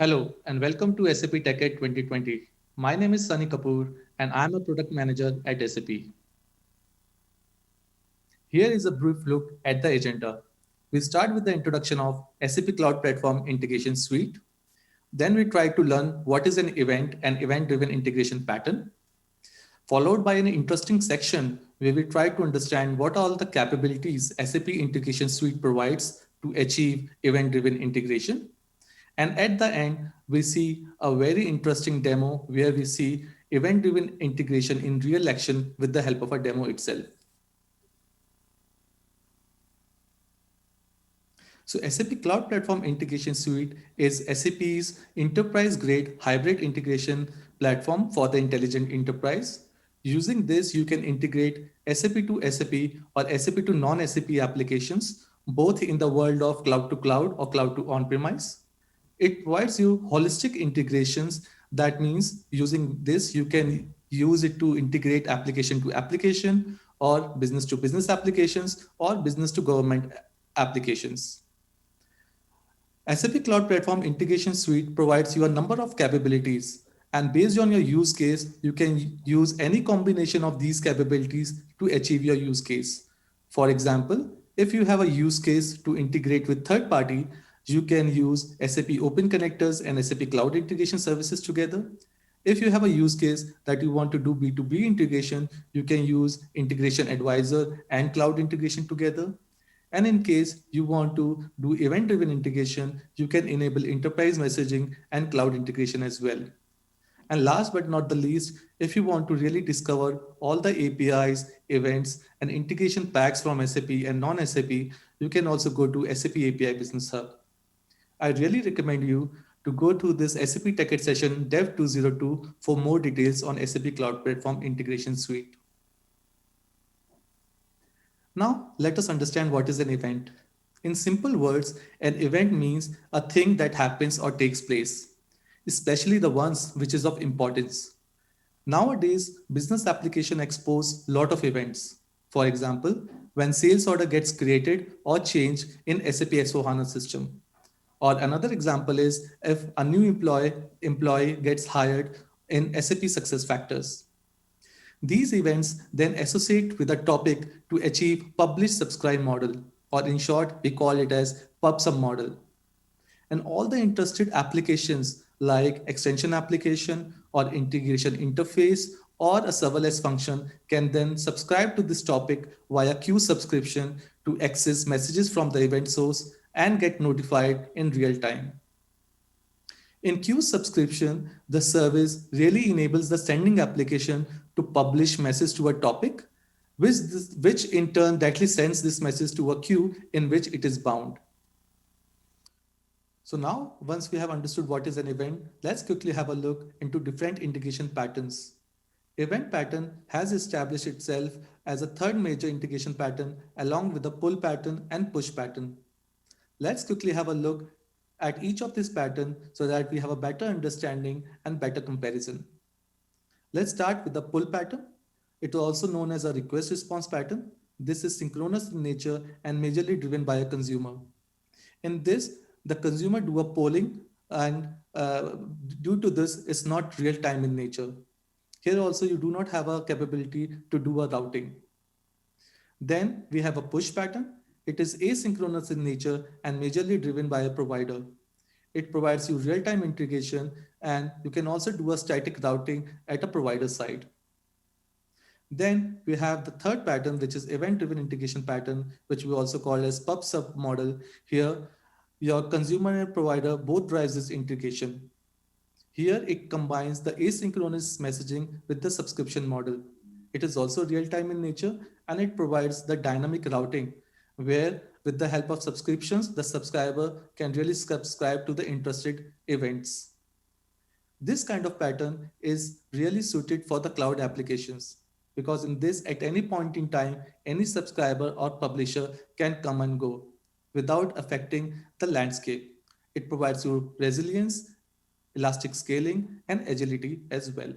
Hello and welcome to SAP TechEd 2020. My name is Sunny Kapoor and I'm a product manager at SAP. Here is a brief look at the agenda. We start with the introduction of SAP Cloud Platform Integration Suite. Then we try to learn what is an event and event-driven integration pattern. Followed by an interesting section where we try to understand what all the capabilities SAP Integration Suite provides to achieve event-driven integration. And at the end, we see a very interesting demo where we see event-driven integration in real action with the help of a demo itself. So SAP Cloud Platform Integration Suite is SAP's enterprise-grade hybrid integration platform for the intelligent enterprise. Using this, you can integrate SAP to SAP or SAP to non-SAP applications, both in the world of cloud to cloud or cloud to on-premise. It provides you holistic integrations. That means using this, you can use it to integrate application to application or business to business applications or business to government applications. SAP Cloud Platform Integration Suite provides you a number of capabilities, and based on your use case, you can use any combination of these capabilities to achieve your use case. For example, if you have a use case to integrate with third party, you can use SAP Open Connectors and SAP Cloud Integration Services together. If you have a use case that you want to do B2B integration, you can use Integration Advisor and Cloud Integration together. And in case you want to do event-driven integration, you can enable enterprise messaging and cloud integration as well. And last but not the least, if you want to really discover all the APIs, events, and integration packs from SAP and non-SAP, you can also go to SAP API Business Hub. I really recommend you to go to this SAP TechEd session Dev 202 for more details on SAP Cloud Platform Integration Suite. Now, let us understand what is an event. In simple words, an event means a thing that happens or takes place, especially the ones which is of importance. Nowadays, business application expose lot of events. For example, when sales order gets created or changed in SAP S/4HANA system. Or another example is if a new employee gets hired in SAP SuccessFactors. These events then associate with a topic to achieve publish subscribe model, or in short, we call it as PubSub model. And all the interested applications like extension application or integration interface or a serverless function can then subscribe to this topic via queue subscription to access messages from the event source and get notified in real time. In queue subscription, the service really enables the sending application to publish message to a topic, which in turn directly sends this message to a queue in which it is bound. So now, once we have understood what is an event, let's quickly have a look into different integration patterns. Event pattern has established itself as a third major integration pattern along with the pull pattern and push pattern. Let's quickly have a look at each of these patterns so that we have a better understanding and better comparison. Let's start with the pull pattern. It is also known as a request response pattern. This is synchronous in nature and majorly driven by a consumer. In this, the consumer do a polling and due to this, it's not real time in nature. Here also, you do not have a capability to do a routing. Then we have a push pattern. It is asynchronous in nature and majorly driven by a provider. It provides you real-time integration, and you can also do a static routing at a provider side. Then we have the third pattern, which is event-driven integration pattern, which we also call as PubSub model. Here, your consumer and provider both drives this integration. Here, it combines the asynchronous messaging with the subscription model. It is also real-time in nature, and it provides the dynamic routing, where with the help of subscriptions, the subscriber can really subscribe to the interested events. This kind of pattern is really suited for the cloud applications because in this, at any point in time, any subscriber or publisher can come and go without affecting the landscape. It provides you resilience, elastic scaling, and agility as well.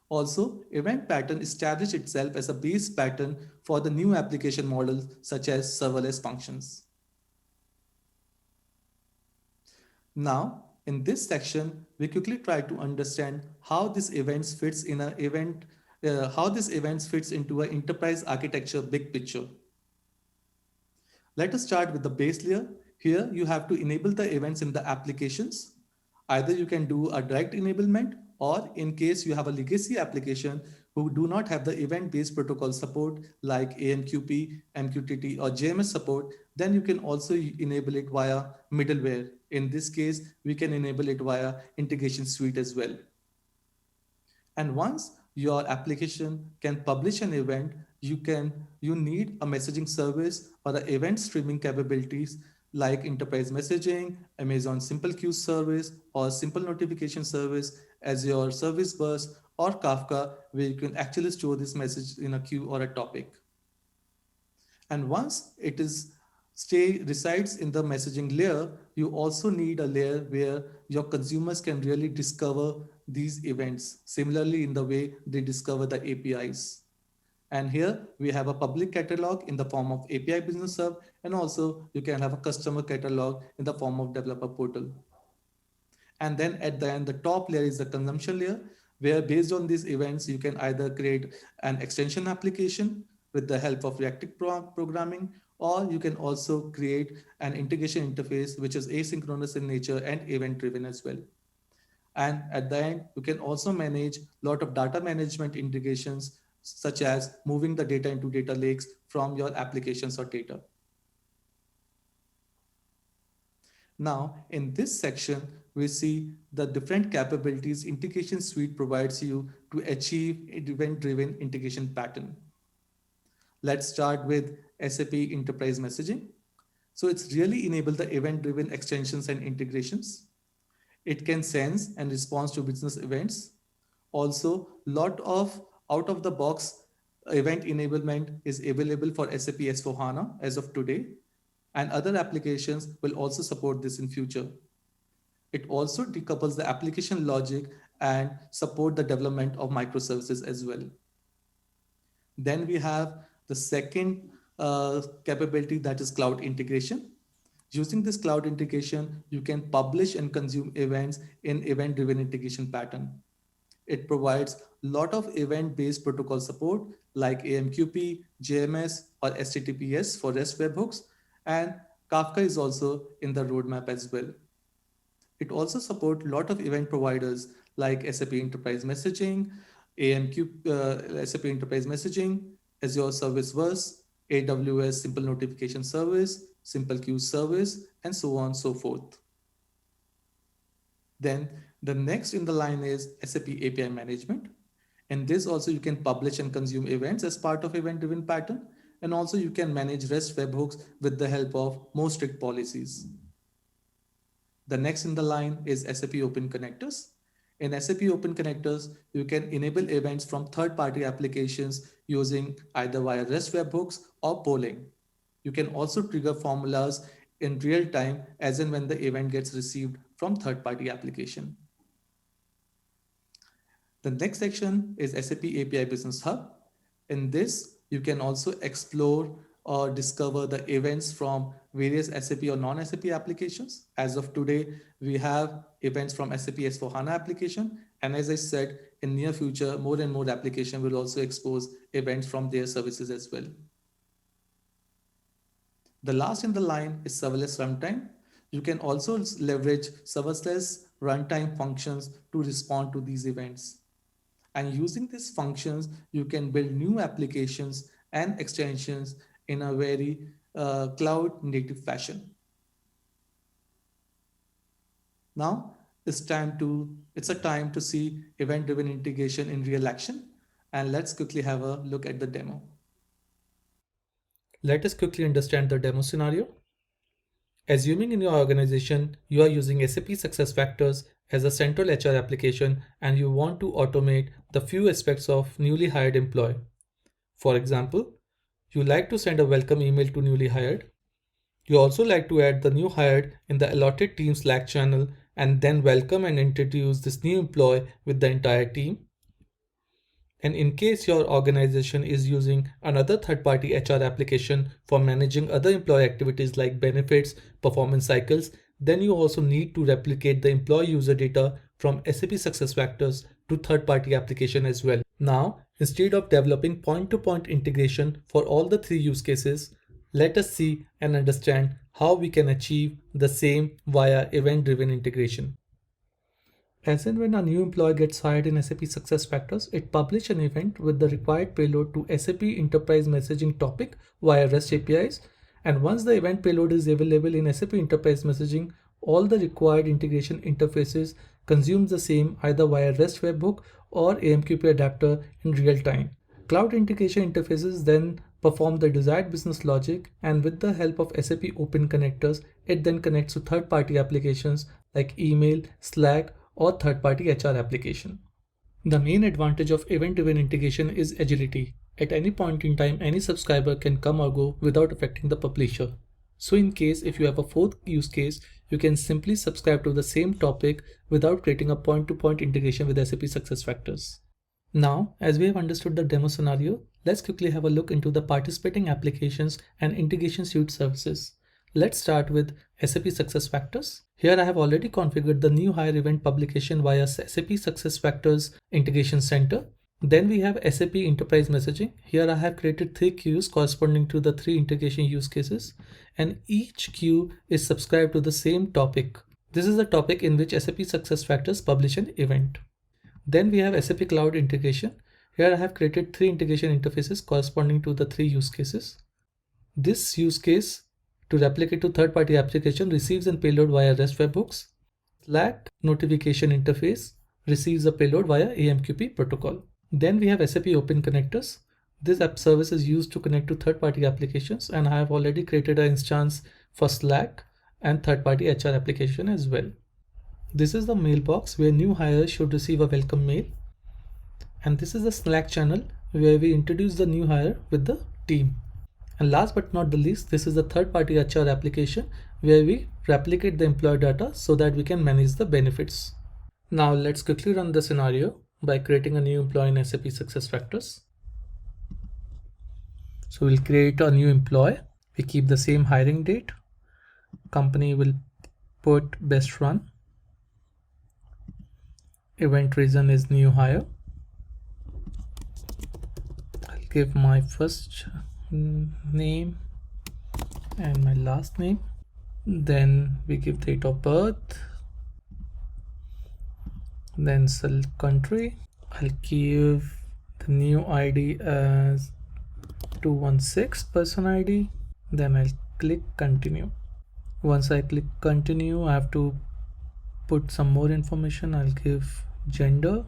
Also, event pattern established itself as a base pattern for the new application models such as serverless functions. Now, In this section, we quickly try to understand how this events fits in a event, how this events fits into an enterprise architecture big picture. Let us start with the base layer. Here you have to enable the events in the applications. Either you can do a direct enablement, or in case you have a legacy application who do not have the event-based protocol support like AMQP, MQTT or JMS support, then you can also enable it via middleware. In this case, we can enable it via integration suite as well. And once your application can publish an event, you need a messaging service or the event streaming capabilities like enterprise messaging, Amazon Simple Queue service, or simple notification service as your service bus, or Kafka, where you can actually store this message in a queue or a topic. And once it is resides in the messaging layer, you also need a layer where your consumers can really discover these events similarly in the way they discover the APIs. And here we have a public catalog in the form of API Business Hub, and also you can have a customer catalog in the form of developer portal. And then at the end, the top layer is the consumption layer, where based on these events, you can either create an extension application with the help of reactive programming, or you can also create an integration interface, which is asynchronous in nature and event driven as well. And at the end, you can also manage a lot of data management integrations, such as moving the data into data lakes from your applications or data. Now, in this section, we see the different capabilities integration suite provides you to achieve event-driven integration pattern. Let's start with SAP Enterprise Messaging. So it's really enabled the event-driven extensions and integrations. It can sense and respond to business events. Also, lot of out-of-the-box event enablement is available for SAP S/4HANA as of today, and other applications will also support this in future. It also decouples the application logic and support the development of microservices as well. Then we have the second capability, that is cloud integration. Using this cloud integration, you can publish and consume events in event-driven integration pattern. It provides a lot of event-based protocol support like AMQP, JMS, or HTTPS for REST webhooks, and Kafka is also in the roadmap as well. It also supports a lot of event providers like SAP Enterprise Messaging, SAP Enterprise Messaging, Azure Service Bus, AWS Simple Notification Service, Simple Queue Service, and so on and so forth. Then the next in the line is SAP API Management. In this also you can publish and consume events as part of event-driven pattern, and also you can manage REST webhooks with the help of more strict policies. The next in the line is SAP Open Connectors. In SAP Open Connectors, you can enable events from third-party applications using either via REST webhooks or polling. You can also trigger formulas in real time as and when the event gets received from third-party application. The next section is SAP API Business Hub. In this, you can also explore or discover the events from various SAP or non-SAP applications. As of today, we have events from SAP S/4HANA application. And as I said, in near future, more and more application will also expose events from their services as well. The last in the line is serverless runtime. You can also leverage serverless runtime functions to respond to these events. And using these functions, you can build new applications and extensions in a very cloud native fashion. Now it's a time to see event-driven integration in real action. And let's quickly have a look at the demo. Let us quickly understand the demo scenario. Assuming in your organization, you are using SAP SuccessFactors as a central HR application and you want to automate the few aspects of newly hired employee. For example, you like to send a welcome email to newly hired. You also like to add the new hired in the allotted team Slack channel and then welcome and introduce this new employee with the entire team. And in case your organization is using another third-party HR application for managing other employee activities like benefits, performance cycles, Then you also need to replicate the employee user data from SAP SuccessFactors to third-party application as well. Now, instead of developing point-to-point integration for all the three use cases, let us see and understand how we can achieve the same via event-driven integration. As in when a new employee gets hired in SAP SuccessFactors, it publishes an event with the required payload to SAP Enterprise Messaging topic via REST APIs. And once the event payload is available in SAP Enterprise Messaging, all the required integration interfaces consume the same either via REST webhook or AMQP adapter in real time. Cloud integration interfaces then perform the desired business logic, and with the help of SAP Open Connectors, it then connects to third-party applications like email, Slack, or third-party HR application. The main advantage of event-driven integration is agility. At any point in time, any subscriber can come or go without affecting the publisher. So in case if you have a fourth use case, you can simply subscribe to the same topic without creating a point-to-point integration with SAP SuccessFactors. Now, as we have understood the demo scenario, let's quickly have a look into the participating applications and integration suite services. Let's start with SAP SuccessFactors. Here I have already configured the new hire event publication via SAP SuccessFactors Integration Center. Then we have SAP Enterprise Messaging. Here I have created 3 queues corresponding to the 3 integration use cases, and each queue is subscribed to the same topic. This is the topic in which SAP SuccessFactors publish an event. Then we have SAP Cloud Integration. Here I have created 3 integration interfaces corresponding to the 3 use cases. This use case to replicate to third-party application receives a payload via REST webhooks. Slack notification interface receives a payload via AMQP protocol. Then we have SAP Open Connectors. This app service is used to connect to third-party applications, and I have already created an instance for Slack and third-party HR application as well. This is the mailbox where new hires should receive a welcome mail. And this is the Slack channel where we introduce the new hire with the team. And last but not the least, this is the third-party HR application where we replicate the employee data so that we can manage the benefits. Now let's quickly run the scenario by creating a new employee in SAP SuccessFactors. So we'll create a new employee. We keep the same hiring date. Company will put best run. Event reason is new hire. I'll give my first name and my last name. Then we give date of birth. Then select country. I'll give the new ID as 216 person ID. Then I'll click continue. Once I click continue, I have to put some more information. I'll give gender.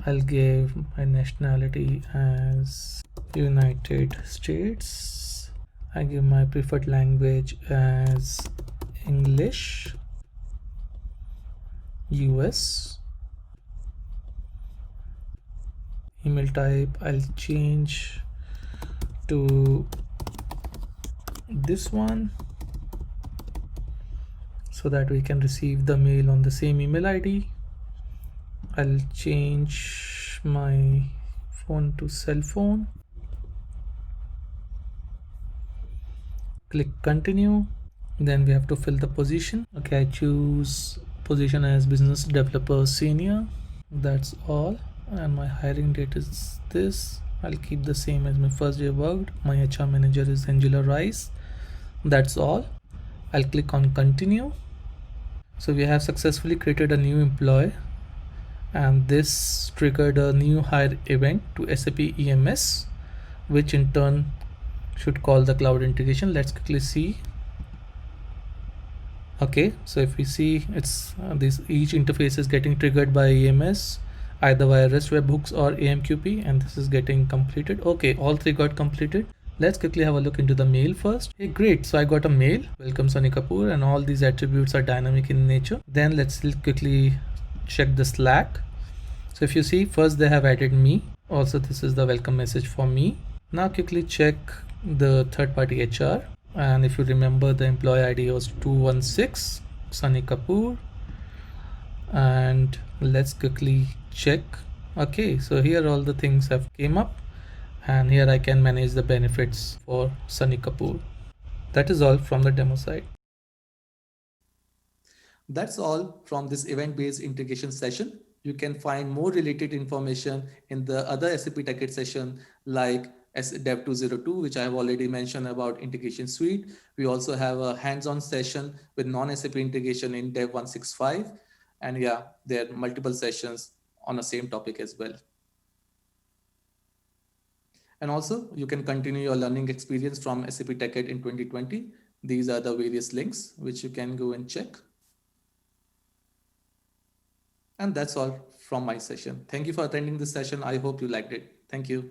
I'll give my nationality as United States. I give my preferred language as English, US. Email type I'll change to this one so that we can receive the mail on the same email ID. I'll change my phone to cell phone. Click continue. Then we have to fill the position. Okay, I choose position as business developer senior. That's all. And my hiring date is this. I'll keep the same as my first day worked. My HR manager is Angela Rice. That's all. I'll click on continue. So we have successfully created a new employee, and this triggered a new hire event to SAP EMS, which in turn should call the cloud integration. Let's quickly see. Okay, so if we see, it's each interface is getting triggered by EMS either via REST webhooks or AMQP, and this is getting completed. Okay, all 3 got completed. Let's quickly have a look into the mail first. Okay, great. So I got a mail. Welcome Sunny Kapoor, and all these attributes are dynamic in nature. Then let's quickly check the Slack. So if you see, first they have added me. Also, this is the welcome message for me. Now quickly check the third-party HR. And if you remember, the employee ID was 216 Sunny Kapoor. And let's quickly check. Okay, so here all the things have came up, and here I can manage the benefits for Sunny Kapoor. That is all from the demo side. That's all from this event-based integration session. You can find more related information in the other SAP TechEd session like Dev 202, which I have already mentioned about integration suite. We also have a hands-on session with non-SAP integration in Dev 165. And yeah, there are multiple sessions on the same topic as well. And also, you can continue your learning experience from SAP TechEd in 2020. These are the various links which you can go and check. And that's all from my session. Thank you for attending this session. I hope you liked it. Thank you.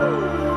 Woo!